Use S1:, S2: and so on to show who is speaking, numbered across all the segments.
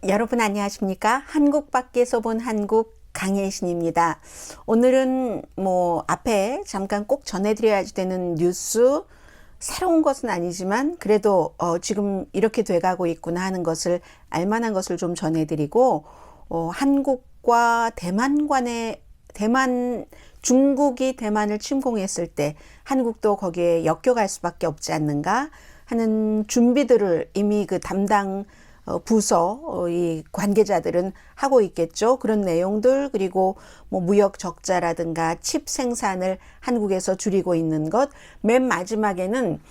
S1: 여러분 안녕하십니까? 한국 밖에서 본 한국 강혜신입니다. 오늘은 앞에 잠깐 꼭 전해드려야 되는 뉴스, 새로운 것은 아니지만 그래도 지금 이렇게 돼가고 있구나 하는 것을 알만한 것을 좀 전해드리고, 한국과 대만 간의 중국이 대만을 침공했을 때 한국도 거기에 엮여갈 수밖에 없지 않는가 하는 준비들을 이미 그 담당 부서 이 관계자들은 하고 있겠죠. 그런 내용들, 그리고 무역 적자라든가 칩 생산을 한국에서 줄이고 있는 것, 맨 마지막에는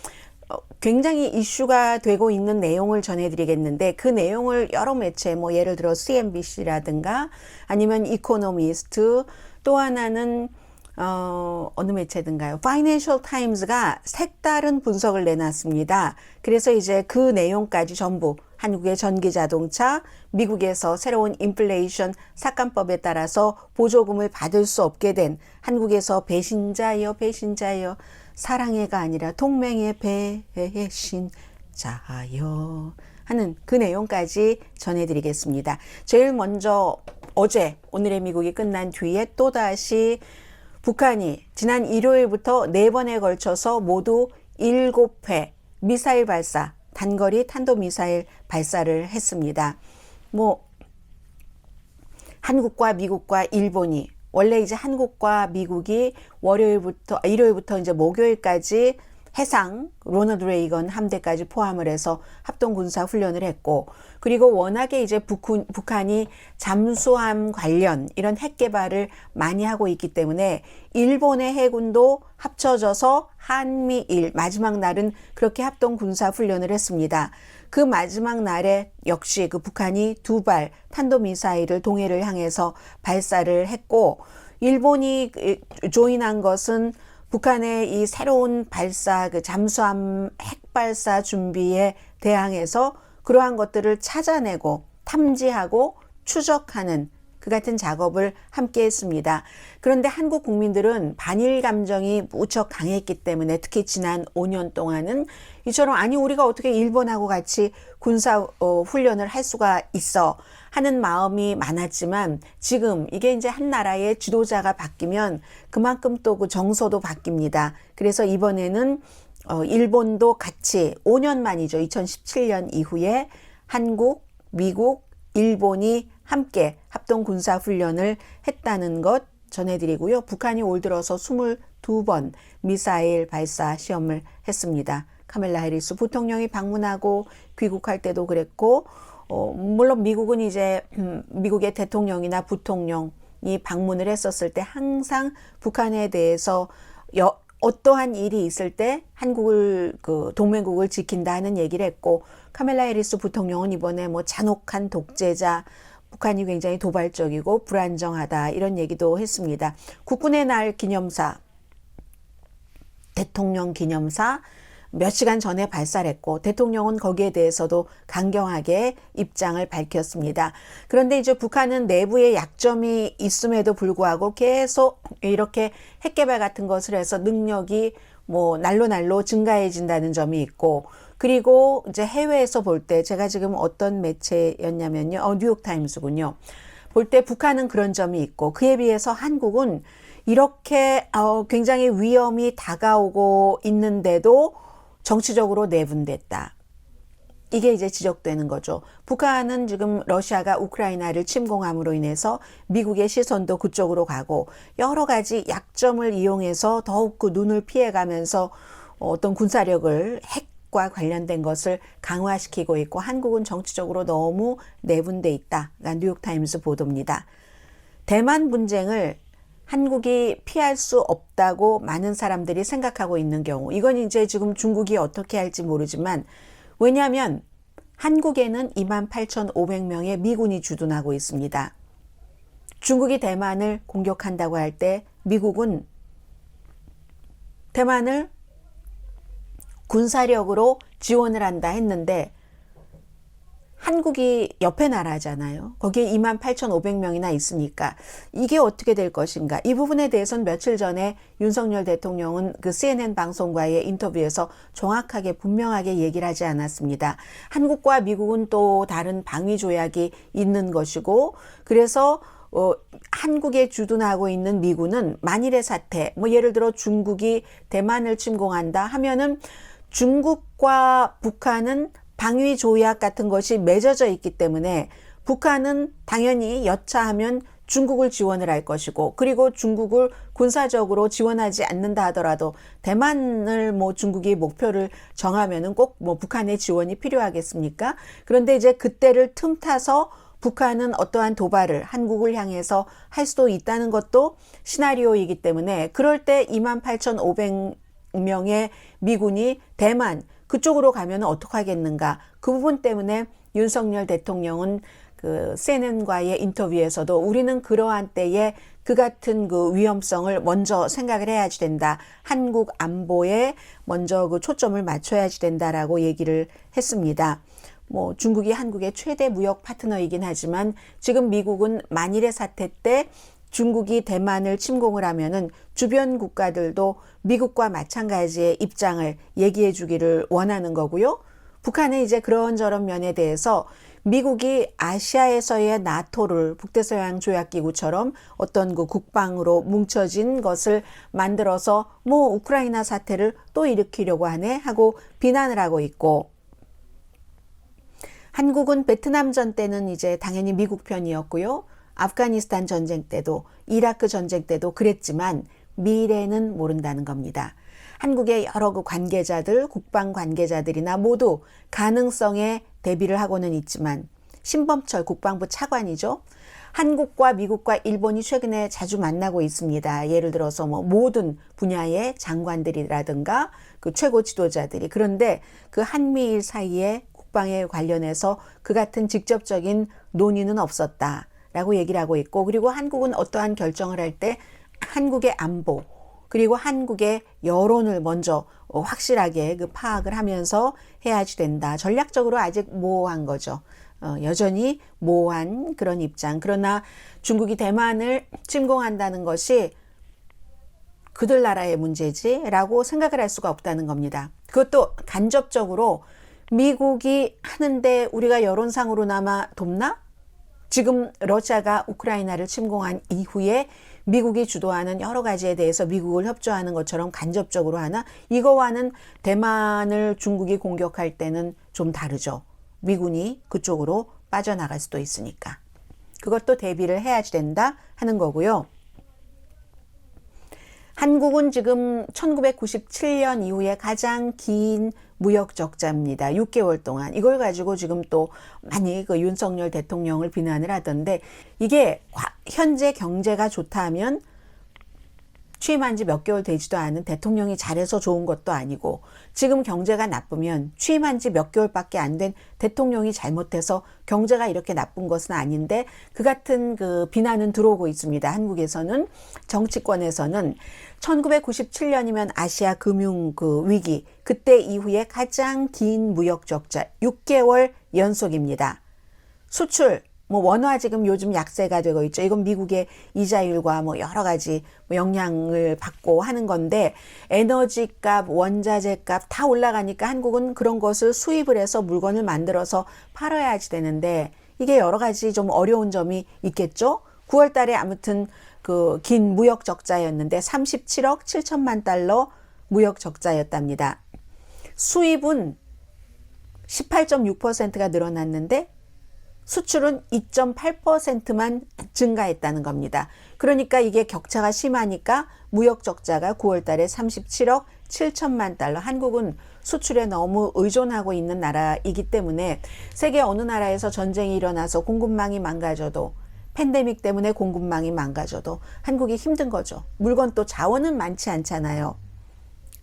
S1: 굉장히 이슈가 되고 있는 내용을 전해드리겠는데, 그 내용을 여러 매체, 예를 들어 CNBC라든가 아니면 이코노미스트, 또 하나는 어느 매체든가요? 파이낸셜 타임즈가 색다른 분석을 내놨습니다. 그래서 이제 그 내용까지 전부 한국의 전기자동차, 미국에서 새로운 인플레이션 삭감법에 따라서 보조금을 받을 수 없게 된 한국에서 배신자여 사랑해가 아니라 동맹의 배신자여 하는 그 내용까지 전해드리겠습니다. 제일 먼저 오늘의 미국이 끝난 뒤에 또다시 북한이 지난 일요일부터 4번에 걸쳐서 모두 7회 미사일 발사, 단거리 탄도미사일 발사를 했습니다. 한국과 미국과 일본이, 원래 이제 한국과 미국이 일요일부터 이제 목요일까지 해상 로널드 레이건 함대까지 포함을 해서 합동 군사 훈련을 했고, 그리고 워낙에 이제 북한이 잠수함 관련 이런 핵 개발을 많이 하고 있기 때문에 일본의 해군도 합쳐져서 한미일 마지막 날은 그렇게 합동 군사 훈련을 했습니다. 그 마지막 날에 역시 그 북한이 2발 탄도미사일을 동해를 향해서 발사를 했고, 일본이 조인한 것은 북한의 이 새로운 발사, 그 잠수함 핵발사 준비에 대항해서 그러한 것들을 찾아내고 탐지하고 추적하는 그 같은 작업을 함께 했습니다. 그런데 한국 국민들은 반일 감정이 무척 강했기 때문에, 특히 지난 5년 동안은 이처럼 아니 우리가 어떻게 일본하고 같이 군사 훈련을 할 수가 있어 하는 마음이 많았지만, 지금 이게 이제 한 나라의 지도자가 바뀌면 그만큼 또 그 정서도 바뀝니다. 그래서 이번에는 일본도 같이 5년 만이죠. 2017년 이후에 한국, 미국, 일본이 함께 합동 군사 훈련을 했다는 것 전해드리고요. 북한이 올 들어서 22번 미사일 발사 시험을 했습니다. 카멜라 해리스 부통령이 방문하고 귀국할 때도 그랬고, 물론 미국은 이제 미국의 대통령이나 부통령이 방문을 했었을 때 항상 북한에 대해서 어떠한 일이 있을 때 한국을 동맹국을 지킨다 하는 얘기를 했고, 카멜라 해리스 부통령은 이번에 잔혹한 독재자, 북한이 굉장히 도발적이고 불안정하다 이런 얘기도 했습니다. 국군의 날 기념사, 대통령 기념사 몇 시간 전에 발사를 했고, 대통령은 거기에 대해서도 강경하게 입장을 밝혔습니다. 그런데 이제 북한은 내부에 약점이 있음에도 불구하고 계속 이렇게 핵개발 같은 것을 해서 능력이 날로 증가해진다는 점이 있고, 그리고 이제 해외에서 볼 때, 제가 지금 어떤 매체였냐면요, 뉴욕타임스군요. 볼 때 북한은 그런 점이 있고, 그에 비해서 한국은 이렇게 굉장히 위험이 다가오고 있는데도 정치적으로 내분됐다. 이게 이제 지적되는 거죠. 북한은 지금 러시아가 우크라이나를 침공함으로 인해서 미국의 시선도 그쪽으로 가고, 여러 가지 약점을 이용해서 더욱 그 눈을 피해가면서 어떤 군사력을 핵과 관련된 것을 강화시키고 있고, 한국은 정치적으로 너무 내분돼 있다. 뉴욕타임스 보도입니다. 대만 분쟁을 한국이 피할 수 없다고 많은 사람들이 생각하고 있는 경우, 이건 이제 지금 중국이 어떻게 할지 모르지만, 왜냐하면 한국에는 28,500명의 미군이 주둔하고 있습니다. 중국이 대만을 공격한다고 할 때 미국은 대만을 군사력으로 지원을 한다 했는데, 한국이 옆에 나라잖아요. 거기에 28,500명이나 있으니까 이게 어떻게 될 것인가. 이 부분에 대해서는 며칠 전에 윤석열 대통령은 그 CNN 방송과의 인터뷰에서 정확하게 분명하게 얘기를 하지 않았습니다. 한국과 미국은 또 다른 방위 조약이 있는 것이고, 그래서 한국에 주둔하고 있는 미군은 만일의 사태, 뭐 예를 들어 중국이 대만을 침공한다 하면은 중국과 북한은 방위 조약 같은 것이 맺어져 있기 때문에 북한은 당연히 여차하면 중국을 지원을 할 것이고, 그리고 중국을 군사적으로 지원하지 않는다 하더라도 대만을 뭐 중국이 목표를 정하면은 꼭 뭐 북한의 지원이 필요하겠습니까? 그런데 이제 그때를 틈타서 북한은 어떠한 도발을 한국을 향해서 할 수도 있다는 것도 시나리오이기 때문에, 그럴 때 28,500명의 미군이 대만 그쪽으로 가면 어떡하겠는가. 그 부분 때문에 윤석열 대통령은 그 CNN과의 인터뷰에서도 우리는 그러한 때에 그 같은 그 위험성을 먼저 생각을 해야지 된다. 한국 안보에 먼저 그 초점을 맞춰야지 된다라고 얘기를 했습니다. 뭐 중국이 한국의 최대 무역 파트너이긴 하지만 지금 미국은 만일의 사태 때 중국이 대만을 침공을 하면은 주변 국가들도 미국과 마찬가지의 입장을 얘기해 주기를 원하는 거고요. 북한은 이제 그런저런 면에 대해서 미국이 아시아에서의 나토를 북대서양 조약기구처럼 어떤 그 국방으로 뭉쳐진 것을 만들어서 뭐 우크라이나 사태를 또 일으키려고 하네 하고 비난을 하고 있고, 한국은 베트남전 때는 이제 당연히 미국 편이었고요. 아프가니스탄 전쟁 때도 이라크 전쟁 때도 그랬지만 미래는 모른다는 겁니다. 한국의 여러 그 관계자들, 국방 관계자들이나 모두 가능성에 대비를 하고는 있지만, 신범철 국방부 차관이죠. 한국과 미국과 일본이 최근에 자주 만나고 있습니다. 예를 들어서 뭐 모든 분야의 장관들이라든가 그 최고 지도자들이. 그런데 그 한미일 사이에 국방에 관련해서 그 같은 직접적인 논의는 없었다라고 얘기를 하고 있고, 그리고 한국은 어떠한 결정을 할 때 한국의 안보 그리고 한국의 여론을 먼저 확실하게 그 파악을 하면서 해야지 된다. 전략적으로 아직 모호한 거죠. 여전히 모호한 그런 입장. 그러나 중국이 대만을 침공한다는 것이 그들 나라의 문제지라고 생각을 할 수가 없다는 겁니다. 그것도 간접적으로 미국이 하는데 우리가 여론상으로나마 돕나? 지금 러시아가 우크라이나를 침공한 이후에 미국이 주도하는 여러 가지에 대해서 미국을 협조하는 것처럼 간접적으로 하나? 이거와는 대만을 중국이 공격할 때는 좀 다르죠. 미군이 그쪽으로 빠져나갈 수도 있으니까. 그것도 대비를 해야지 된다 하는 거고요. 한국은 지금 1997년 이후에 가장 긴 무역 적자입니다. 6개월 동안. 이걸 가지고 지금 또 많이 그 윤석열 대통령을 비난을 하던데, 이게 현재 경제가 좋다면 취임한 지 몇 개월 되지도 않은 대통령이 잘해서 좋은 것도 아니고, 지금 경제가 나쁘면 취임한 지 몇 개월밖에 안 된 대통령이 잘못해서 경제가 이렇게 나쁜 것은 아닌데, 그 같은 그 비난은 들어오고 있습니다. 한국에서는, 정치권에서는 1997년이면 아시아 금융 그 위기, 그때 이후에 가장 긴 무역 적자 6개월 연속입니다. 수출 뭐 원화 지금 요즘 약세가 되고 있죠. 이건 미국의 이자율과 뭐 여러 가지 영향을 받고 하는 건데, 에너지 값, 원자재 값 다 올라가니까 한국은 그런 것을 수입을 해서 물건을 만들어서 팔아야지 되는데, 이게 여러 가지 좀 어려운 점이 있겠죠. 9월 달에 아무튼 그 긴 무역 적자였는데 37억 7천만 달러 무역 적자였답니다. 수입은 18.6%가 늘어났는데 수출은 2.8%만 증가했다는 겁니다. 그러니까 이게 격차가 심하니까 무역 적자가 9월 달에 37억 7천만 달러. 한국은 수출에 너무 의존하고 있는 나라이기 때문에 세계 어느 나라에서 전쟁이 일어나서 공급망이 망가져도, 팬데믹 때문에 공급망이 망가져도 한국이 힘든 거죠. 물건 또 자원은 많지 않잖아요.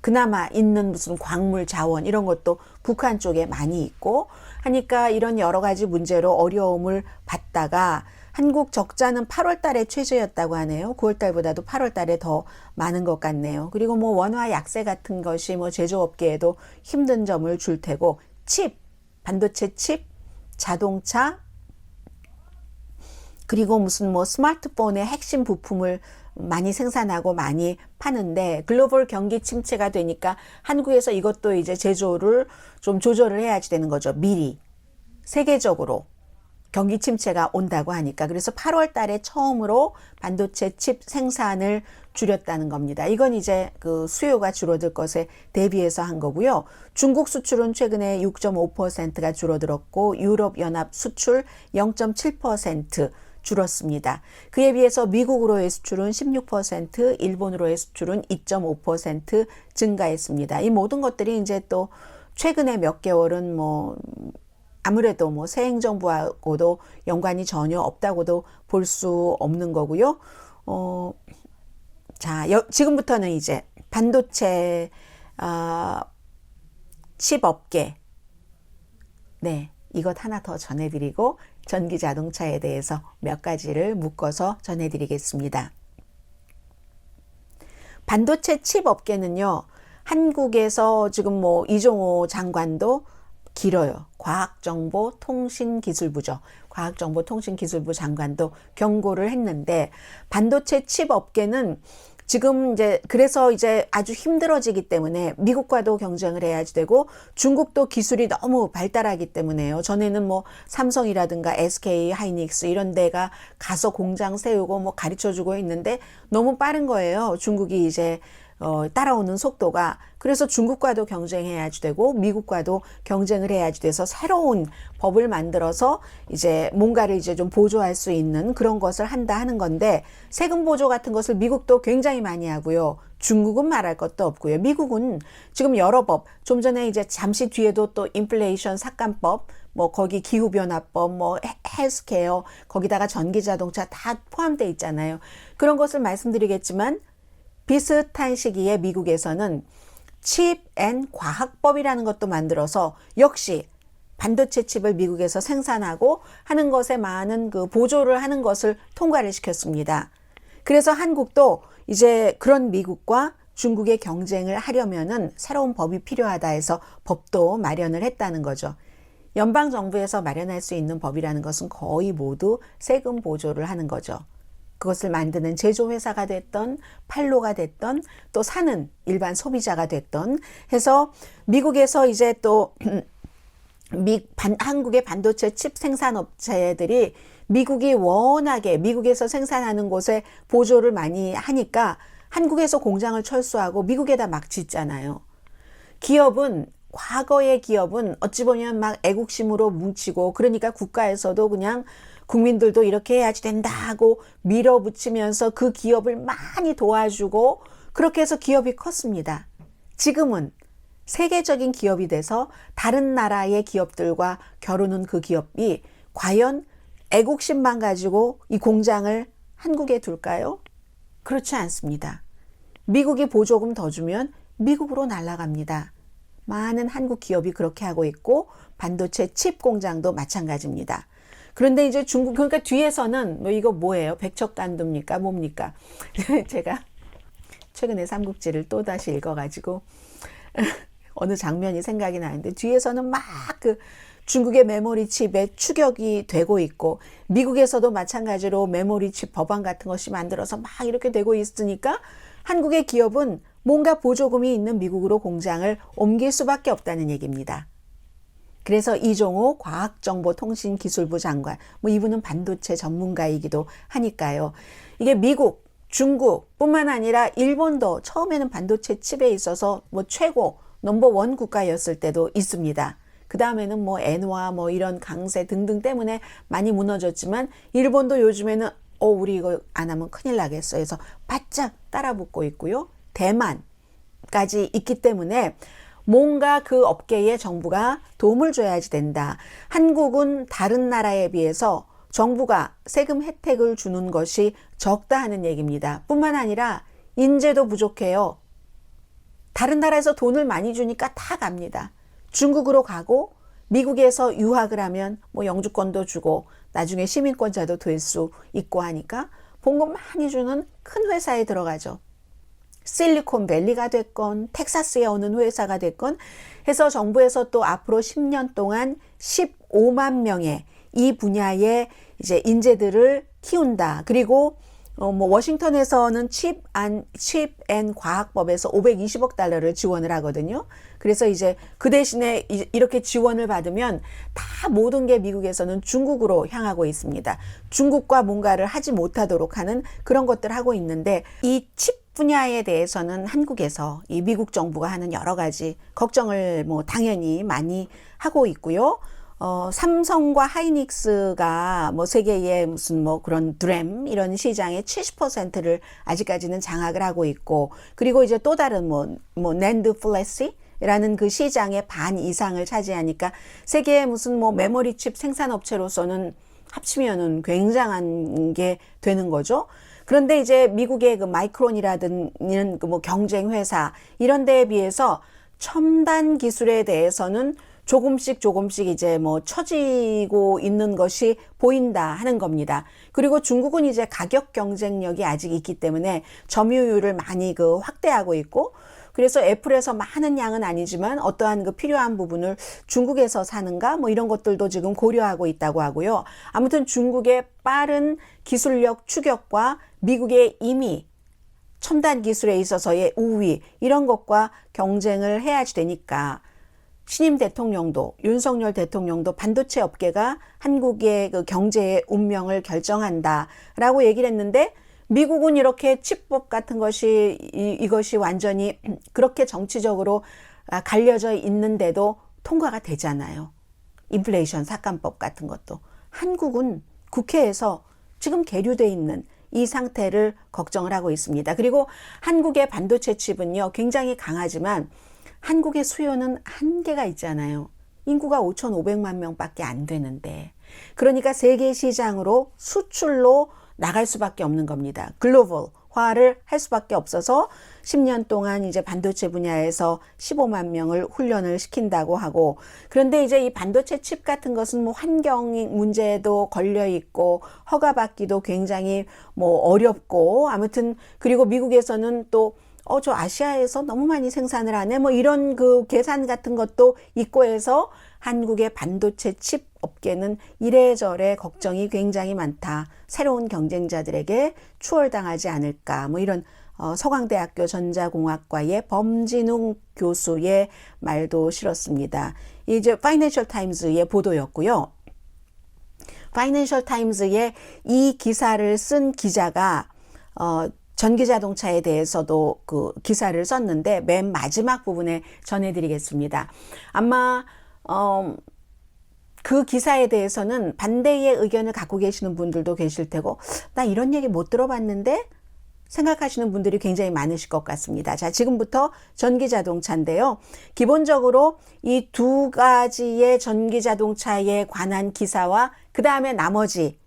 S1: 그나마 있는 무슨 광물 자원 이런 것도 북한 쪽에 많이 있고 하니까 이런 여러 가지 문제로 어려움을 받다가, 한국 적자는 8월 달에 최저였다고 하네요. 9월 달보다도 8월 달에 더 많은 것 같네요. 그리고 뭐 원화 약세 같은 것이 뭐 제조업계에도 힘든 점을 줄 테고, 반도체 칩 자동차, 그리고 무슨 뭐 스마트폰의 핵심 부품을 많이 생산하고 많이 파는데 글로벌 경기 침체가 되니까 한국에서 이것도 이제 제조를 좀 조절을 해야지 되는 거죠. 미리 세계적으로 경기 침체가 온다고 하니까. 그래서 8월 달에 처음으로 반도체 칩 생산을 줄였다는 겁니다. 이건 이제 그 수요가 줄어들 것에 대비해서 한 거고요. 중국 수출은 최근에 6.5%가 줄어들었고 유럽 연합 수출 0.7% 줄었습니다. 그에 비해서 미국으로의 수출은 16%, 일본으로의 수출은 2.5% 증가했습니다. 이 모든 것들이 이제 또 최근에 몇 개월은 뭐 아무래도 뭐 새 행정부하고도 연관이 전혀 없다고도 볼 수 없는 거고요. 자, 지금부터는 이제 반도체 칩 업계, 네, 이것 하나 더 전해드리고 전기 자동차에 대해서 몇 가지를 묶어서 전해드리겠습니다. 반도체 칩 업계는요, 한국에서 지금 뭐 이종호 장관도 길어요. 과학정보통신기술부죠. 과학정보통신기술부 장관도 경고를 했는데 반도체 칩 업계는 지금 이제 그래서 이제 아주 힘들어지기 때문에 미국과도 경쟁을 해야지 되고 중국도 기술이 너무 발달하기 때문에요. 전에는 뭐 삼성이라든가 SK 하이닉스 이런 데가 가서 공장 세우고 뭐 가르쳐 주고 있는데 너무 빠른 거예요. 중국이 이제 따라오는 속도가. 그래서 중국과도 경쟁해야지 되고 미국과도 경쟁을 해야지 돼서 새로운 법을 만들어서 이제 뭔가를 이제 좀 보조할 수 있는 그런 것을 한다 하는 건데 세금 보조 같은 것을 미국도 굉장히 많이 하고요. 중국은 말할 것도 없고요. 미국은 지금 여러 법, 좀 전에 이제 잠시 뒤에도 또 인플레이션 삭감법, 뭐 거기 기후변화법, 뭐 헬스케어, 거기다가 전기자동차 다 포함되어 있잖아요. 그런 것을 말씀드리겠지만 비슷한 시기에 미국에서는 칩 앤 과학법이라는 것도 만들어서 역시 반도체 칩을 미국에서 생산하고 하는 것에 많은 그 보조를 하는 것을 통과를 시켰습니다. 그래서 한국도 이제 그런 미국과 중국의 경쟁을 하려면은 새로운 법이 필요하다 해서 법도 마련을 했다는 거죠. 연방정부에서 마련할 수 있는 법이라는 것은 거의 모두 세금 보조를 하는 거죠. 그것을 만드는 제조회사가 됐던 판로가 됐던 또 사는 일반 소비자가 됐던 해서 미국에서 이제 또 한국의 반도체 칩 생산업체들이 미국이 워낙에 미국에서 생산하는 곳에 보조를 많이 하니까 한국에서 공장을 철수하고 미국에다 막 짓잖아요. 과거의 기업은 어찌 보면 막 애국심으로 뭉치고 그러니까 국가에서도 그냥 국민들도 이렇게 해야지 된다 하고 밀어붙이면서 그 기업을 많이 도와주고 그렇게 해서 기업이 컸습니다. 지금은 세계적인 기업이 돼서 다른 나라의 기업들과 겨루는 그 기업이 과연 애국심만 가지고 이 공장을 한국에 둘까요? 그렇지 않습니다. 미국이 보조금 더 주면 미국으로 날아갑니다. 많은 한국 기업이 그렇게 하고 있고 반도체 칩 공장도 마찬가지입니다. 그런데 이제 중국, 그러니까 뒤에서는 뭐 이거 뭐예요? 백척간두입니까? 뭡니까? 제가 최근에 삼국지를 또 다시 읽어가지고 어느 장면이 생각이 나는데 뒤에서는 막 그 중국의 메모리 칩에 추격이 되고 있고 미국에서도 마찬가지로 메모리 칩 법안 같은 것이 만들어서 막 이렇게 되고 있으니까 한국의 기업은 뭔가 보조금이 있는 미국으로 공장을 옮길 수밖에 없다는 얘기입니다. 그래서 이종호 과학정보통신기술부 장관, 뭐 이분은 반도체 전문가이기도 하니까요. 이게 미국, 중국뿐만 아니라 일본도 처음에는 반도체 칩에 있어서 뭐 최고 넘버원 국가였을 때도 있습니다. 그 다음에는 뭐 엔화 뭐 이런 강세 등등 때문에 많이 무너졌지만 일본도 요즘에는 우리 이거 안 하면 큰일 나겠어 해서 바짝 따라붙고 있고요. 대만까지 있기 때문에 뭔가 그 업계에 정부가 도움을 줘야지 된다. 한국은 다른 나라에 비해서 정부가 세금 혜택을 주는 것이 적다 하는 얘기입니다. 뿐만 아니라 인재도 부족해요. 다른 나라에서 돈을 많이 주니까 다 갑니다. 중국으로 가고 미국에서 유학을 하면 뭐 영주권도 주고 나중에 시민권자도 될 수 있고 하니까 봉급 많이 주는 큰 회사에 들어가죠. 실리콘밸리가 됐건 텍사스의 어느 회사가 됐건 해서 정부에서 또 앞으로 10년 동안 15만 명의 이 분야의 이제 인재들을 키운다. 그리고 뭐 워싱턴에서는 칩 앤 과학법에서 520억 달러를 지원을 하거든요. 그래서 이제 그 대신에 이렇게 지원을 받으면 다 모든 게 미국에서는 중국으로 향하고 있습니다. 중국과 뭔가를 하지 못하도록 하는 그런 것들을 하고 있는데 이 칩 분야에 대해서는 한국에서 이 미국 정부가 하는 여러 가지 걱정을 뭐 당연히 많이 하고 있고요. 삼성과 하이닉스가 뭐 세계의 무슨 뭐 그런 드램 이런 시장의 70%를 아직까지는 장악을 하고 있고, 그리고 이제 또 다른 뭐 낸드 플래시라는 그 시장의 반 이상을 차지하니까 세계의 무슨 뭐 메모리 칩 생산업체로서는 합치면은 굉장한 게 되는 거죠. 그런데 이제 미국의 그 마이크론이라든지 그 뭐 경쟁 회사 이런 데에 비해서 첨단 기술에 대해서는 조금씩 이제 뭐 처지고 있는 것이 보인다 하는 겁니다. 그리고 중국은 이제 가격 경쟁력이 아직 있기 때문에 점유율을 많이 그 확대하고 있고, 그래서 애플에서 많은 양은 아니지만 어떠한 그 필요한 부분을 중국에서 사는가 뭐 이런 것들도 지금 고려하고 있다고 하고요. 아무튼 중국의 빠른 기술력 추격과 미국의 이미 첨단 기술에 있어서의 우위 이런 것과 경쟁을 해야지 되니까 신임 대통령도 윤석열 대통령도 반도체 업계가 한국의 그 경제의 운명을 결정한다라고 얘기를 했는데, 미국은 이렇게 칩법 같은 것이 이것이 완전히 그렇게 정치적으로 갈려져 있는데도 통과가 되잖아요. 인플레이션 삭감법 같은 것도. 한국은 국회에서 지금 계류돼 있는 이 상태를 걱정을 하고 있습니다. 그리고 한국의 반도체 칩은요 굉장히 강하지만 한국의 수요는 한계가 있잖아요. 인구가 5,500만 명밖에 안 되는데, 그러니까 세계 시장으로 수출로 나갈 수밖에 없는 겁니다. 글로벌화를 할 수밖에 없어서 10년 동안 이제 반도체 분야에서 15만 명을 훈련을 시킨다고 하고, 그런데 이제 이 반도체 칩 같은 것은 뭐 환경 문제도 걸려 있고 허가받기도 굉장히 뭐 어렵고, 아무튼 그리고 미국에서는 또 저 아시아에서 너무 많이 생산을 하네 뭐 이런 그 계산 같은 것도 있고 해서 한국의 반도체 칩 업계는 이래저래 걱정이 굉장히 많다. 새로운 경쟁자들에게 추월당하지 않을까 뭐 이런 서강대학교 전자공학과의 범진웅 교수의 말도 실었습니다. 이제 파이낸셜 타임즈의 보도였고요. 파이낸셜 타임즈의 이 기사를 쓴 기자가 전기자동차에 대해서도 그 기사를 썼는데 맨 마지막 부분에 전해드리겠습니다. 아마 그 기사에 대해서는 반대의 의견을 갖고 계시는 분들도 계실 테고, 나 이런 얘기 못 들어봤는데 생각하시는 분들이 굉장히 많으실 것 같습니다. 자, 지금부터 전기자동차인데요. 기본적으로 이 두 가지의 전기자동차에 관한 기사와 그 다음에 나머지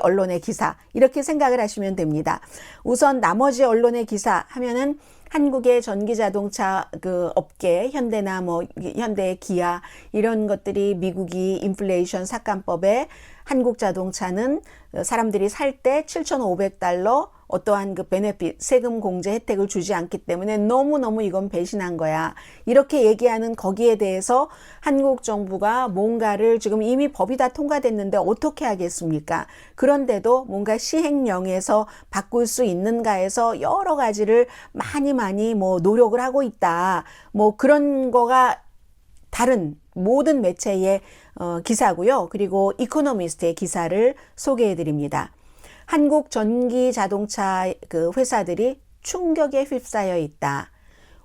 S1: 언론의 기사 이렇게 생각을 하시면 됩니다. 우선 나머지 언론의 기사 하면은 한국의 전기자동차 그 업계 현대나 뭐 현대 기아 이런 것들이 미국이 인플레이션 삭감법에 한국 자동차는 사람들이 살 때 7,500달러 어떠한 그 베네핏 세금 공제 혜택을 주지 않기 때문에 너무너무 이건 배신한 거야. 이렇게 얘기하는 거기에 대해서 한국 정부가 뭔가를 지금 이미 법이 다 통과됐는데 어떻게 하겠습니까? 그런데도 뭔가 시행령에서 바꿀 수 있는가 해서 여러 가지를 많이 뭐 노력을 하고 있다. 뭐 그런 거가 다른 모든 매체의 기사고요. 그리고 이코노미스트의 기사를 소개해 드립니다. 한국 전기 자동차 그 회사들이 충격에 휩싸여 있다.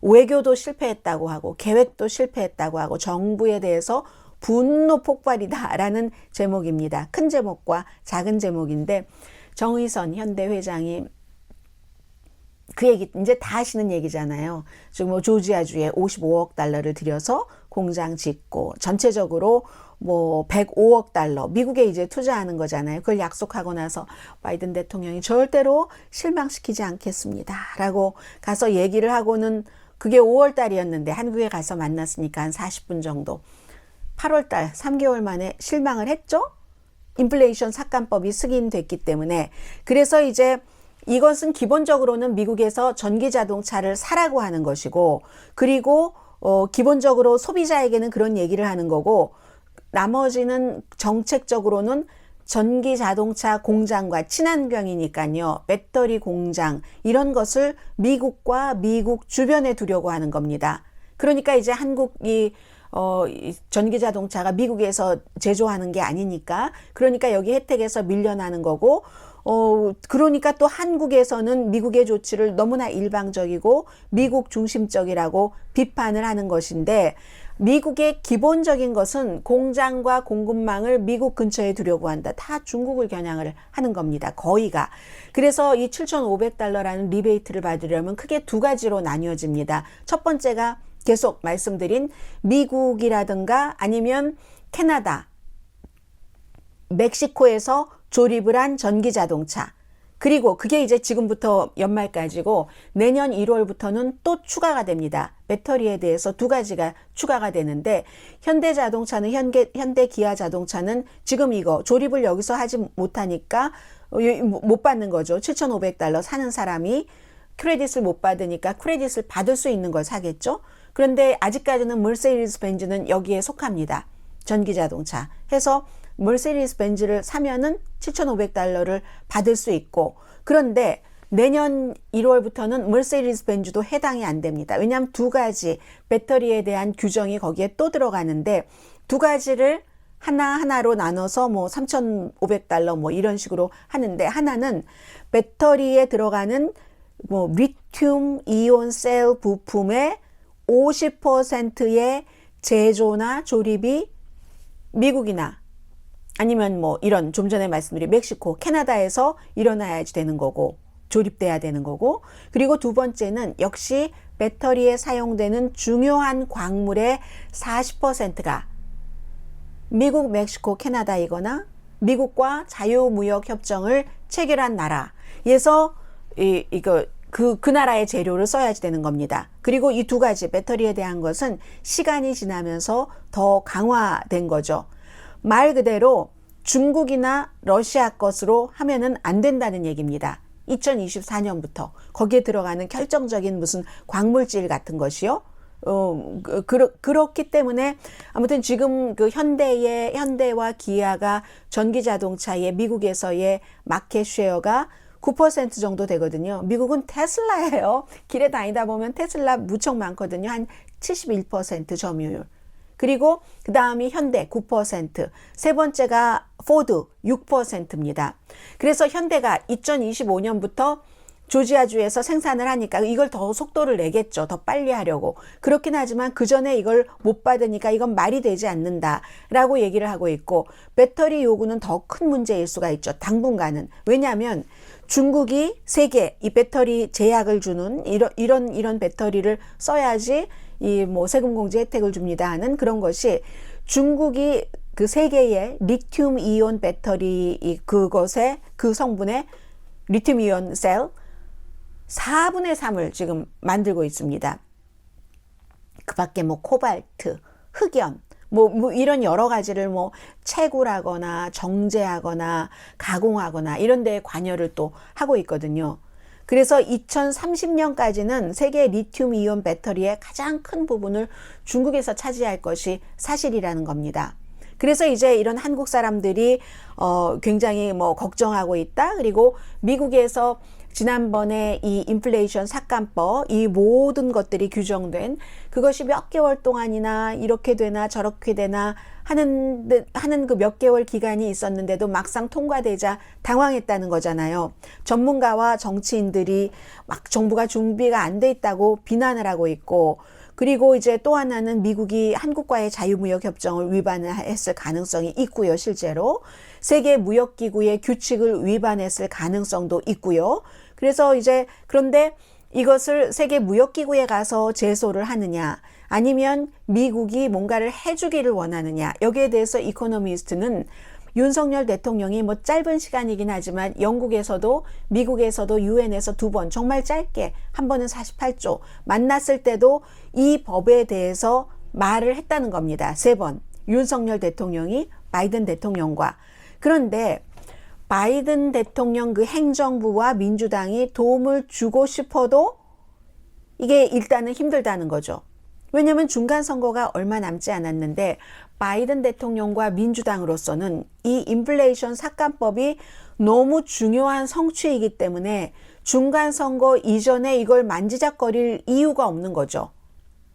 S1: 외교도 실패했다고 하고 계획도 실패했다고 하고 정부에 대해서 분노 폭발이다라는 제목입니다. 큰 제목과 작은 제목인데 정의선 현대 회장이 그 얘기 이제 다 하시는 얘기잖아요. 지금 뭐 조지아주에 55억 달러를 들여서 공장 짓고 전체적으로 뭐 105억 달러 미국에 이제 투자하는 거잖아요. 그걸 약속하고 나서 바이든 대통령이 절대로 실망시키지 않겠습니다 라고 가서 얘기를 하고는, 그게 5월 달이었는데 한국에 가서 만났으니까 한 40분 정도, 8월 달 3개월 만에 실망을 했죠. 인플레이션 삭감법이 승인됐기 때문에. 그래서 이제 이것은 기본적으로는 미국에서 전기 자동차를 사라고 하는 것이고, 그리고 기본적으로 소비자에게는 그런 얘기를 하는 거고, 나머지는 정책적으로는 전기 자동차 공장과 친환경이니까요. 배터리 공장 이런 것을 미국과 미국 주변에 두려고 하는 겁니다. 그러니까 이제 한국이 이 전기 자동차가 미국에서 제조하는 게 아니니까, 그러니까 여기 혜택에서 밀려나는 거고, 그러니까 또 한국에서는 미국의 조치를 너무나 일방적이고 미국 중심적이라고 비판을 하는 것인데, 미국의 기본적인 것은 공장과 공급망을 미국 근처에 두려고 한다. 다 중국을 겨냥을 하는 겁니다. 거의가. 그래서 이 7,500달러라는 리베이트를 받으려면 크게 두 가지로 나뉘어집니다. 첫 번째가 계속 말씀드린 미국이라든가 아니면 캐나다, 멕시코에서 조립을 한 전기 자동차. 그리고 그게 이제 지금부터 연말까지고 내년 1월부터는 또 추가가 됩니다. 배터리에 대해서 두 가지가 추가가 되는데, 현대 자동차는 현대 기아 자동차는 지금 이거 조립을 여기서 하지 못하니까 못 받는 거죠. 7,500달러 사는 사람이 크레딧을 못 받으니까 크레딧을 받을 수 있는 걸 사겠죠. 그런데 아직까지는 머세디스 벤츠는 여기에 속합니다. 전기 자동차 해서 머세디스 벤츠를 사면은 7,500달러를 받을 수 있고, 그런데 내년 1월부터는 머세디스 벤츠도 해당이 안 됩니다. 왜냐하면 두 가지 배터리에 대한 규정이 거기에 또 들어가는데, 두 가지를 하나하나로 나눠서 뭐 3,500달러 뭐 이런 식으로 하는데, 하나는 배터리에 들어가는 뭐 리튬 이온 셀 부품의 50%의 제조나 조립이 미국이나 아니면 뭐 이런 좀 전에 말씀드린 멕시코, 캐나다에서 일어나야지 되는 거고, 조립돼야 되는 거고, 그리고 두 번째는 역시 배터리에 사용되는 중요한 광물의 40%가 미국, 멕시코, 캐나다이거나 미국과 자유무역협정을 체결한 나라에서 그 나라의 재료를 써야지 되는 겁니다. 그리고 이 두 가지 배터리에 대한 것은 시간이 지나면서 더 강화된 거죠. 말 그대로 중국이나 러시아 것으로 하면은 안 된다는 얘기입니다. 2024년부터 거기에 들어가는 결정적인 무슨 광물질 같은 것이요. 그렇기 때문에 아무튼 지금 그 현대와 기아가 전기 자동차의 미국에서의 마켓 쉐어가 9% 정도 되거든요. 미국은 테슬라예요. 길에 다니다 보면 테슬라 무척 많거든요. 한 71% 점유율. 그리고 그 다음이 현대 9%, 세 번째가 포드 6%입니다. 그래서 현대가 2025년부터 조지아주에서 생산을 하니까 이걸 더 속도를 내겠죠. 더 빨리 하려고. 그렇긴 하지만 그 전에 이걸 못 받으니까 이건 말이 되지 않는다라고 얘기를 하고 있고, 배터리 요구는 더 큰 문제일 수가 있죠. 당분간은. 왜냐하면 중국이 세계 이 배터리 제약을 주는 이런 배터리를 써야지 이 뭐 세금 공제 혜택을 줍니다 하는 그런 것이, 중국이 그 세계의 리튬 이온 배터리 그것의 그 성분의 리튬 이온 셀 4분의 3을 지금 만들고 있습니다. 그 밖에 뭐 코발트, 흑연, 뭐 이런 여러 가지를 뭐 채굴하거나 정제하거나 가공하거나 이런 데에 관여를 또 하고 있거든요. 그래서 2030년까지는 세계 리튬 이온 배터리의 가장 큰 부분을 중국에서 차지할 것이 사실이라는 겁니다. 그래서 이제 이런 한국 사람들이 굉장히 뭐 걱정하고 있다. 그리고 미국에서 지난번에 이 인플레이션 삭감법, 이 모든 것들이 규정된 그것이 몇 개월 동안이나 이렇게 되나 저렇게 되나 하는 그 몇 개월 기간이 있었는데도 막상 통과되자 당황했다는 거잖아요. 전문가와 정치인들이 막 정부가 준비가 안 돼 있다고 비난을 하고 있고, 그리고 이제 또 하나는 미국이 한국과의 자유무역협정을 위반했을 가능성이 있고요. 실제로 세계무역기구의 규칙을 위반했을 가능성도 있고요. 그래서 이제 그런데 이것을 세계무역기구에 가서 제소를 하느냐, 아니면 미국이 뭔가를 해주기를 원하느냐, 여기에 대해서 이코노미스트는 윤석열 대통령이 뭐 짧은 시간이긴 하지만 영국에서도 미국에서도 유엔에서 두 번, 정말 짧게 한 번은 48조 만났을 때도 이 법에 대해서 말을 했다는 겁니다. 세 번 윤석열 대통령이 바이든 대통령과. 그런데 바이든 대통령 그 행정부와 민주당이 도움을 주고 싶어도 이게 일단은 힘들다는 거죠. 왜냐하면 중간선거가 얼마 남지 않았는데 바이든 대통령과 민주당으로서는 이 인플레이션 삭감법이 너무 중요한 성취이기 때문에 중간선거 이전에 이걸 만지작거릴 이유가 없는 거죠.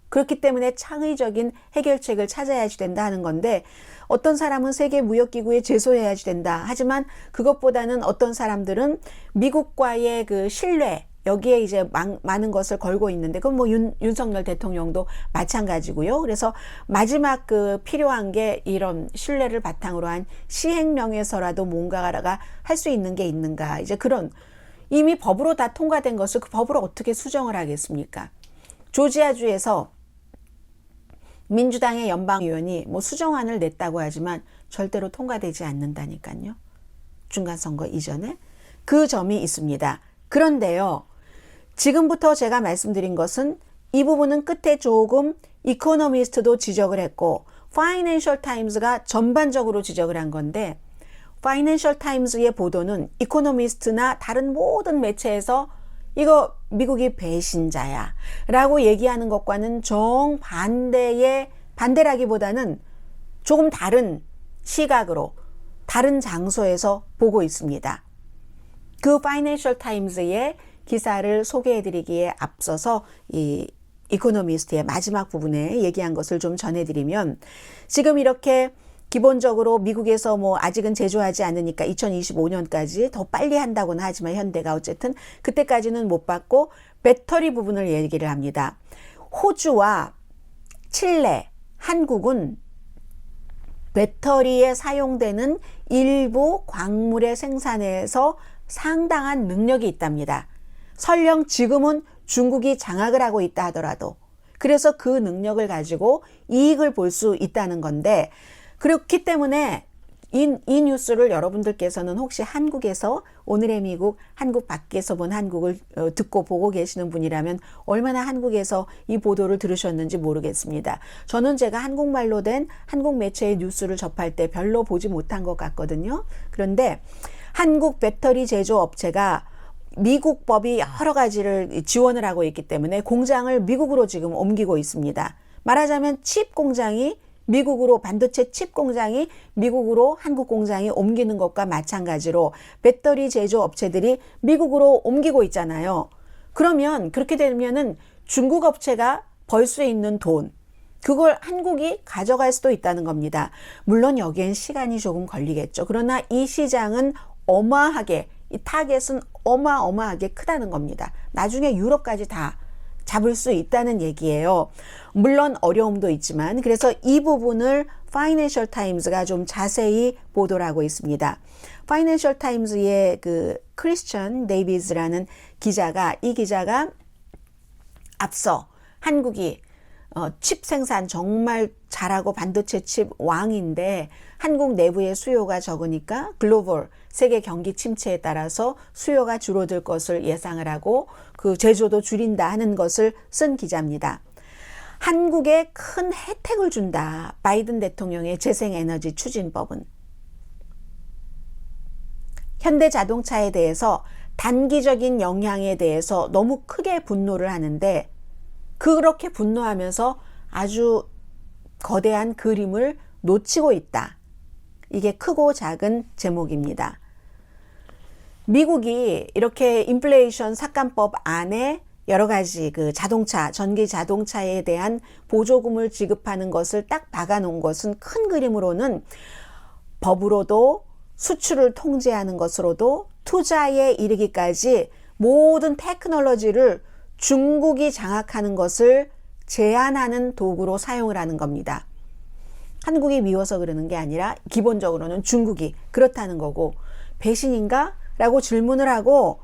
S1: 그렇기 때문에 창의적인 해결책을 찾아야지 된다 하는 건데 어떤 사람은 세계무역기구에 제소해야지 된다. 하지만 그것보다는 어떤 사람들은 미국과의 그 신뢰 여기에 이제 많은 것을 걸고 있는데 그건 뭐 윤석열 대통령도 마찬가지고요. 그래서 마지막 그 필요한 게 이런 신뢰를 바탕으로 한 시행령에서라도 뭔가가 할 수 있는 게 있는가. 이제 그런 이미 법으로 다 통과된 것을 그 법으로 어떻게 수정을 하겠습니까? 조지아주에서 민주당의 연방의원이 뭐 수정안을 냈다고 하지만 절대로 통과되지 않는다니까요. 중간선거 이전에 그 점이 있습니다. 그런데요. 지금부터 제가 말씀드린 것은 이 부분은 끝에 조금 이코노미스트도 지적을 했고 파이낸셜 타임스가 전반적으로 지적을 한 건데 파이낸셜 타임스의 보도는 이코노미스트나 다른 모든 매체에서 이거 미국이 배신자야 라고 얘기하는 것과는 반대라기보다는 조금 다른 시각으로 다른 장소에서 보고 있습니다. 그 파이낸셜 타임스의 기사를 소개해드리기에 앞서서 이 이코노미스트의 마지막 부분에 얘기한 것을 좀 전해드리면 지금 이렇게 기본적으로 미국에서 뭐 아직은 제조하지 않으니까 2025년까지 더 빨리 한다고는 하지만 현대가 어쨌든 그때까지는 못 받고 배터리 부분을 얘기를 합니다. 호주와 칠레, 한국은 배터리에 사용되는 일부 광물의 생산에서 상당한 능력이 있답니다. 설령 지금은 중국이 장악을 하고 있다 하더라도 그래서 그 능력을 가지고 이익을 볼 수 있다는 건데 그렇기 때문에 이 뉴스를 여러분들께서는 혹시 한국에서 오늘의 미국, 한국 밖에서 본 한국을 듣고 보고 계시는 분이라면 얼마나 한국에서 이 보도를 들으셨는지 모르겠습니다. 저는 제가 한국말로 된 한국 매체의 뉴스를 접할 때 별로 보지 못한 것 같거든요. 그런데 한국 배터리 제조업체가 미국 법이 여러 가지를 지원을 하고 있기 때문에 공장을 미국으로 지금 옮기고 있습니다. 말하자면 칩 공장이 미국으로 반도체 칩 공장이 미국으로 한국 공장이 옮기는 것과 마찬가지로 배터리 제조 업체들이 미국으로 옮기고 있잖아요. 그러면 그렇게 되면은 중국 업체가 벌 수 있는 돈 그걸 한국이 가져갈 수도 있다는 겁니다. 물론 여기엔 시간이 조금 걸리겠죠. 그러나 이 시장은 어마하게 이 타겟은 어마어마하게 크다는 겁니다. 나중에 유럽까지 다 잡을 수 있다는 얘기예요. 물론 어려움도 있지만 그래서 이 부분을 파이낸셜 타임스가 좀 자세히 보도를 하고 있습니다. 파이낸셜 타임스의 그 크리스천 데이비스라는 기자가 이 기자가 앞서 한국이 칩 생산 정말 잘하고 반도체 칩 왕인데 한국 내부의 수요가 적으니까 글로벌 세계 경기 침체에 따라서 수요가 줄어들 것을 예상을 하고 그 제조도 줄인다 하는 것을 쓴 기자입니다. 한국에 큰 혜택을 준다. 바이든 대통령의 재생에너지 추진법은. 현대자동차에 대해서 단기적인 영향에 대해서 너무 크게 분노를 하는데 그렇게 분노하면서 아주 거대한 그림을 놓치고 있다. 이게 크고 작은 제목입니다. 미국이 이렇게 인플레이션 삭감법 안에 여러 가지 그 자동차, 전기 자동차에 대한 보조금을 지급하는 것을 딱 박아놓은 것은 큰 그림으로는 법으로도 수출을 통제하는 것으로도 투자에 이르기까지 모든 테크놀로지를 중국이 장악하는 것을 제한하는 도구로 사용을 하는 겁니다. 한국이 미워서 그러는 게 아니라 기본적으로는 중국이 그렇다는 거고 배신인가? 라고 질문을 하고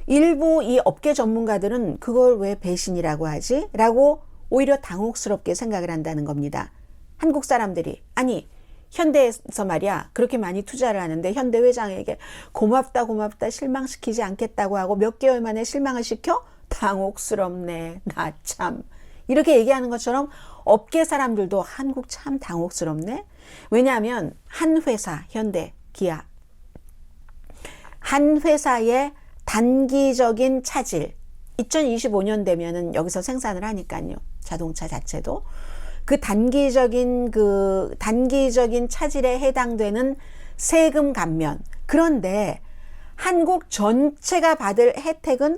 S1: 일부 이 업계 전문가들은 그걸 왜 배신이라고 하지? 라고 오히려 당혹스럽게 생각을 한다는 겁니다. 한국 사람들이 아니 현대에서 말이야 그렇게 많이 투자를 하는데 현대 회장에게 고맙다 실망시키지 않겠다고 하고 몇 개월 만에 실망을 시켜? 당혹스럽네 나 참 이렇게 얘기하는 것처럼 업계 사람들도 한국 참 당혹스럽네. 왜냐하면 한 회사 현대 기아 한 회사의 단기적인 차질, 2025년 되면은 여기서 생산을 하니까요. 자동차 자체도 그 단기적인 차질에 해당되는 세금 감면. 그런데 한국 전체가 받을 혜택은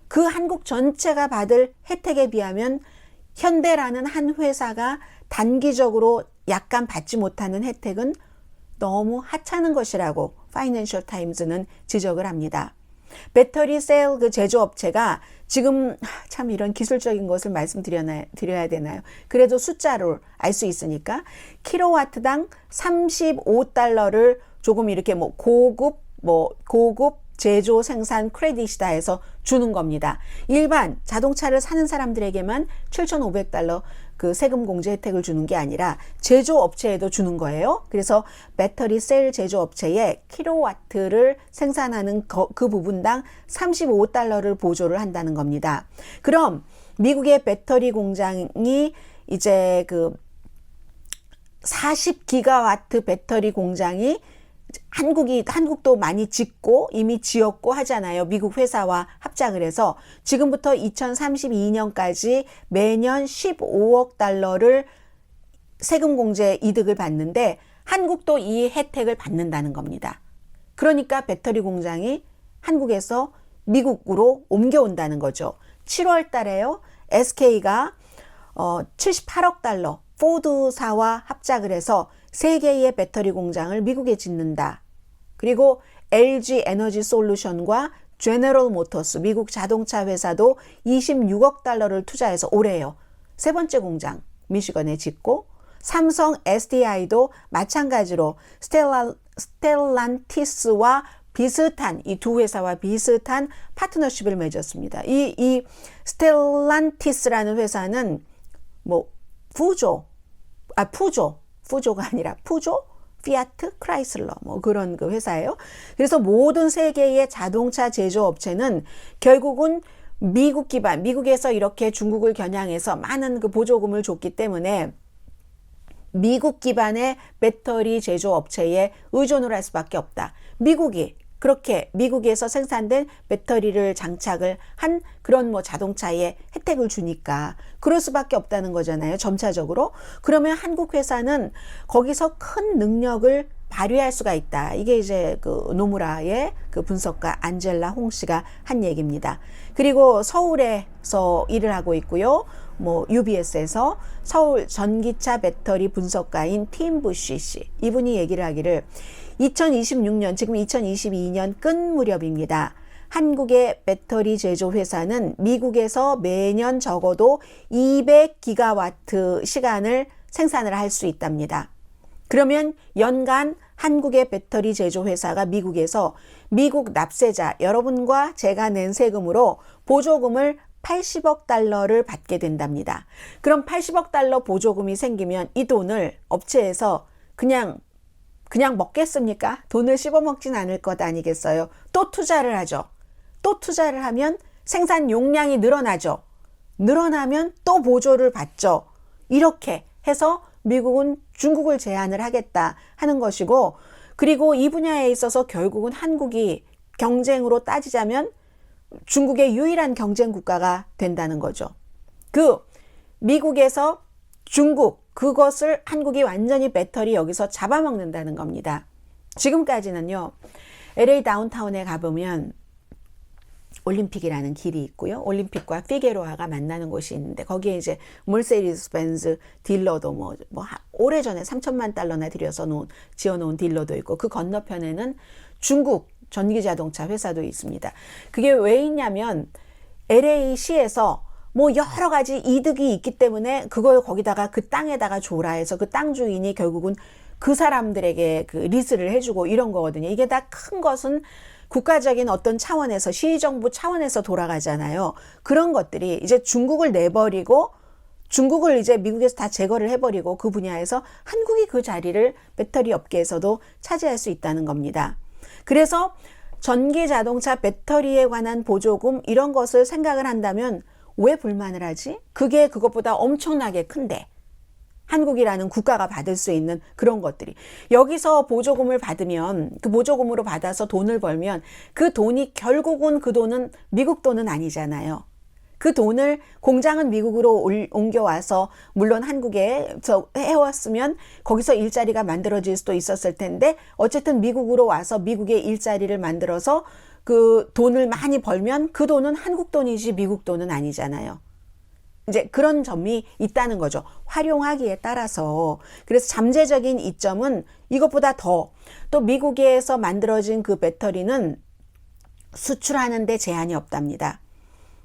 S1: 그 한국 전체가 받을 혜택에 비하면 현대라는 한 회사가 단기적으로 약간 받지 못하는 혜택은 너무 하찮은 것이라고 파이낸셜 타임즈는 지적을 합니다. 배터리 셀 그 제조업체가 지금 참 이런 기술적인 것을 말씀드려야 되나요? 그래도 숫자로 알 수 있으니까 킬로와트당 35달러를 조금 이렇게 고급 제조 생산 크레딧이다 해서 주는 겁니다. 일반 자동차를 사는 사람들에게만 7,500달러 그 세금 공제 혜택을 주는 게 아니라 제조업체에도 주는 거예요. 그래서 배터리 셀 제조업체에 킬로와트를 생산하는 그 부분당 35달러를 보조를 한다는 겁니다. 그럼 미국의 배터리 공장이 이제 그 40기가와트 배터리 공장이 한국도 많이 짓고 이미 지었고 하잖아요. 미국 회사와 합작을 해서 지금부터 2032년까지 매년 15억 달러를 세금 공제 이득을 받는데 한국도 이 혜택을 받는다는 겁니다. 그러니까 배터리 공장이 한국에서 미국으로 옮겨온다는 거죠. 7월 달에요. SK가 78억 달러 포드사와 합작을 해서 3개의 배터리 공장을 미국에 짓는다. 그리고 LG 에너지 솔루션과 제너럴 모터스 미국 자동차 회사도 26억 달러를 투자해서 올해요. 세 번째 공장 미시건에 짓고 삼성 SDI도 마찬가지로 스텔란티스와 비슷한 이 두 회사와 비슷한 파트너십을 맺었습니다. 이 스텔란티스라는 회사는 푸조가 아니라 피아트, 크라이슬러 그런 그 회사예요. 그래서 모든 세계의 자동차 제조업체는 결국은 미국 기반, 미국에서 이렇게 중국을 겨냥해서 많은 그 보조금을 줬기 때문에 미국 기반의 배터리 제조업체에 의존을 할 수밖에 없다. 그렇게 미국에서 생산된 배터리를 장착을 한 그런 자동차에 혜택을 주니까 그럴 수밖에 없다는 거잖아요. 점차적으로. 그러면 한국 회사는 거기서 큰 능력을 발휘할 수가 있다. 이게 이제 그 노무라의 그 분석가 안젤라 홍 씨가 한 얘기입니다. 그리고 서울에서 일을 하고 있고요. UBS에서 서울 전기차 배터리 분석가인 팀 부시 씨. 이분이 얘기를 하기를 2026년, 지금 2022년 끝 무렵입니다. 한국의 배터리 제조 회사는 미국에서 매년 적어도 200기가와트 시간을 생산을 할 수 있답니다. 그러면 연간 한국의 배터리 제조 회사가 미국에서 미국 납세자 여러분과 제가 낸 세금으로 보조금을 80억 달러를 받게 된답니다. 그럼 80억 달러 보조금이 생기면 이 돈을 업체에서 그냥 먹겠습니까? 돈을 씹어먹진 않을 것 아니겠어요? 또 투자를 하죠. 또 투자를 하면 생산 용량이 늘어나죠. 늘어나면 또 보조를 받죠. 이렇게 해서 미국은 중국을 제한을 하겠다 하는 것이고, 그리고 이 분야에 있어서 결국은 한국이 경쟁으로 따지자면 중국의 유일한 경쟁 국가가 된다는 거죠. 미국에서 중국, 그것을 한국이 완전히 배터리 여기서 잡아먹는다는 겁니다. 지금까지는요, LA 다운타운에 가보면 올림픽이라는 길이 있고요. 올림픽과 피게로아가 만나는 곳이 있는데 거기에 이제 멀세디스 벤츠 딜러도 오래전에 3천만 달러나 들여서 지어놓은 딜러도 있고 그 건너편에는 중국 전기자동차 회사도 있습니다. 그게 왜 있냐면 LA시에서 여러 가지 이득이 있기 때문에 그걸 거기다가 그 땅에다가 줘라 해서 그 땅 주인이 결국은 그 사람들에게 그 리스를 해주고 이런 거거든요. 이게 다 큰 것은 국가적인 어떤 차원에서 시정부 차원에서 돌아가잖아요. 그런 것들이 이제 중국을 내버리고 중국을 이제 미국에서 다 제거를 해버리고 그 분야에서 한국이 그 자리를 배터리 업계에서도 차지할 수 있다는 겁니다. 그래서 전기 자동차 배터리에 관한 보조금 이런 것을 생각을 한다면 왜 불만을 하지? 그게 그것보다 엄청나게 큰데 한국이라는 국가가 받을 수 있는 그런 것들이. 여기서 보조금을 받으면, 그 보조금으로 받아서 돈을 벌면 그 돈이 결국은 그 돈은 미국 돈은 아니잖아요. 그 돈을 공장은 미국으로 옮겨와서 물론 한국에 해왔으면 거기서 일자리가 만들어질 수도 있었을 텐데 어쨌든 미국으로 와서 미국의 일자리를 만들어서 그 돈을 많이 벌면 그 돈은 한국 돈이지 미국 돈은 아니잖아요. 이제 그런 점이 있다는 거죠. 활용하기에 따라서. 그래서 잠재적인 이점은 이것보다 더 또 미국에서 만들어진 그 배터리는 수출하는 데 제한이 없답니다.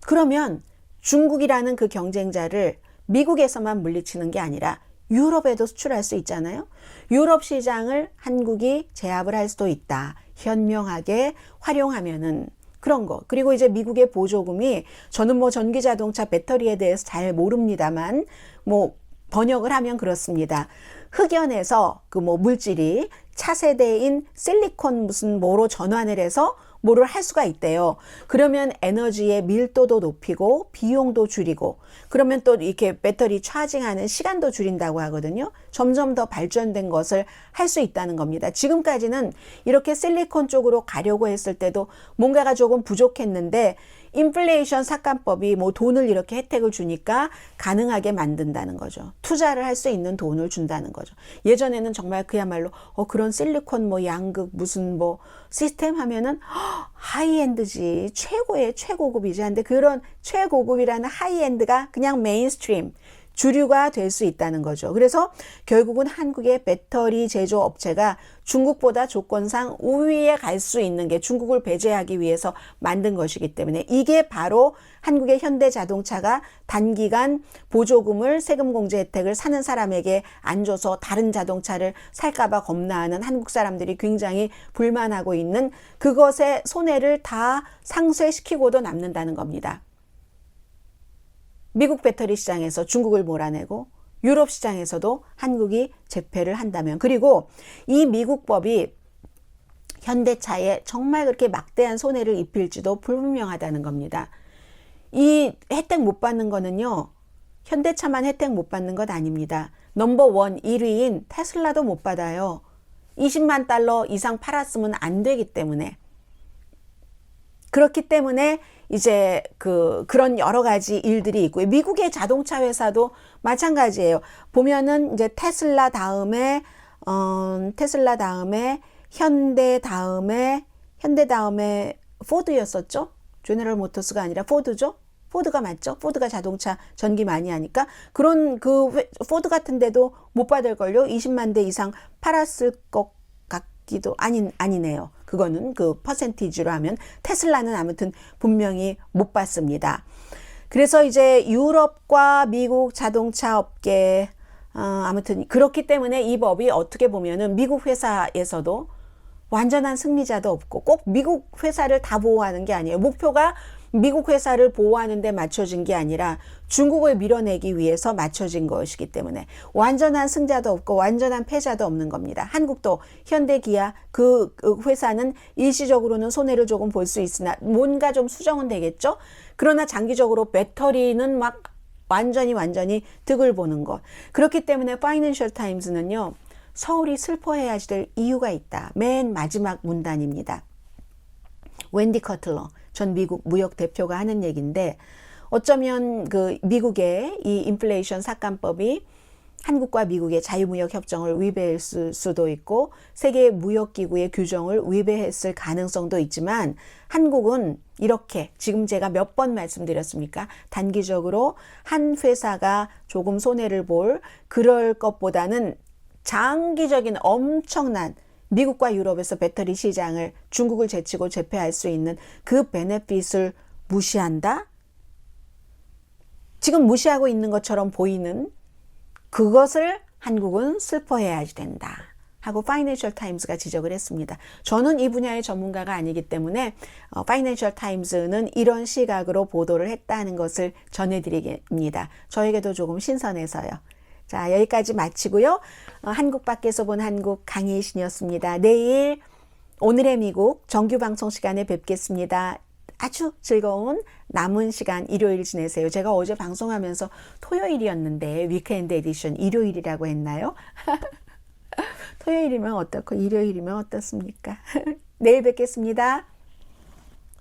S1: 그러면 중국이라는 그 경쟁자를 미국에서만 물리치는 게 아니라 유럽에도 수출할 수 있잖아요. 유럽 시장을 한국이 제압을 할 수도 있다. 현명하게 활용하면은 그런 거. 그리고 이제 미국의 보조금이 저는 뭐 전기자동차 배터리에 대해서 잘 모릅니다만 뭐 번역을 하면 그렇습니다. 흑연에서 그 뭐 물질이 차세대인 실리콘 무슨 뭐로 전환을 해서 뭐를 할 수가 있대요. 그러면 에너지의 밀도도 높이고 비용도 줄이고 그러면 또 이렇게 배터리 차징하는 시간도 줄인다고 하거든요. 점점 더 발전된 것을 할 수 있다는 겁니다. 지금까지는 이렇게 실리콘 쪽으로 가려고 했을 때도 뭔가가 조금 부족했는데 인플레이션 삭감법이 뭐 돈을 이렇게 혜택을 주니까 가능하게 만든다는 거죠. 투자를 할 수 있는 돈을 준다는 거죠. 예전에는 정말 그야말로 그런 실리콘 뭐 양극 무슨 뭐 시스템 하면은 하이엔드지 최고의 최고급이지 한데 그런 최고급이라는 하이엔드가 그냥 메인스트림 주류가 될 수 있다는 거죠. 그래서 결국은 한국의 배터리 제조 업체가 중국보다 조건상 우위에 갈 수 있는 게 중국을 배제하기 위해서 만든 것이기 때문에 이게 바로 한국의 현대자동차가 단기간 보조금을 세금 공제 혜택을 사는 사람에게 안 줘서 다른 자동차를 살까봐 겁나하는 한국 사람들이 굉장히 불만하고 있는 그것의 손해를 다 상쇄시키고도 남는다는 겁니다. 미국 배터리 시장에서 중국을 몰아내고 유럽 시장에서도 한국이 재패를 한다면 그리고 이 미국법이 현대차에 정말 그렇게 막대한 손해를 입힐지도 불분명하다는 겁니다. 이 혜택 못 받는 거는요. 현대차만 혜택 못 받는 것 아닙니다. 넘버원 1위인 테슬라도 못 받아요. 20만 달러 이상 팔았으면 안 되기 때문에. 그렇기 때문에 이제 그런 여러 가지 일들이 있고요. 미국의 자동차 회사도 마찬가지예요. 보면은 이제 테슬라 다음에 현대 다음에 포드였었죠. 제너럴 모터스가 아니라 포드죠. 포드가 맞죠? 포드가 자동차 전기 많이 하니까 그런 포드 같은 데도 못 받을 걸요. 20만 대 이상 팔았을 것 같기도 아니네요. 그거는 그 퍼센티지로 하면 테슬라는 아무튼 분명히 못 받습니다. 그래서 이제 유럽과 미국 자동차 업계 아무튼 그렇기 때문에 이 법이 어떻게 보면은 미국 회사에서도 완전한 승리자도 없고 꼭 미국 회사를 다 보호하는 게 아니에요. 목표가 미국 회사를 보호하는 데 맞춰진 게 아니라 중국을 밀어내기 위해서 맞춰진 것이기 때문에 완전한 승자도 없고 완전한 패자도 없는 겁니다. 한국도 현대기아 그 회사는 일시적으로는 손해를 조금 볼 수 있으나 뭔가 좀 수정은 되겠죠. 그러나 장기적으로 배터리는 막 완전히 득을 보는 것. 그렇기 때문에 파이낸셜 타임즈는요. 서울이 슬퍼해야 될 이유가 있다. 맨 마지막 문단입니다. 웬디 커틀러 전 미국 무역 대표가 하는 얘기인데 어쩌면 그 미국의 이 인플레이션 삭감법이 한국과 미국의 자유무역 협정을 위배했을 수도 있고 세계 무역기구의 규정을 위배했을 가능성도 있지만 한국은 이렇게 지금 제가 몇 번 말씀드렸습니까? 단기적으로 한 회사가 조금 손해를 볼 그럴 것보다는 장기적인 엄청난 미국과 유럽에서 배터리 시장을 중국을 제치고 제패할 수 있는 그 베네핏을 무시한다? 지금 무시하고 있는 것처럼 보이는 그것을 한국은 슬퍼해야 된다 하고 파이낸셜 타임스가 지적을 했습니다. 저는 이 분야의 전문가가 아니기 때문에 파이낸셜 타임스는 이런 시각으로 보도를 했다는 것을 전해드리겠습니다. 저에게도 조금 신선해서요. 자, 여기까지 마치고요. 한국 밖에서 본 한국 강혜신이었습니다. 내일 오늘의 미국 정규 방송 시간에 뵙겠습니다. 아주 즐거운 남은 시간 일요일 지내세요. 제가 어제 방송하면서 토요일이었는데 위크엔드 에디션 일요일이라고 했나요? 토요일이면 어떻고 일요일이면 어떻습니까? 내일 뵙겠습니다.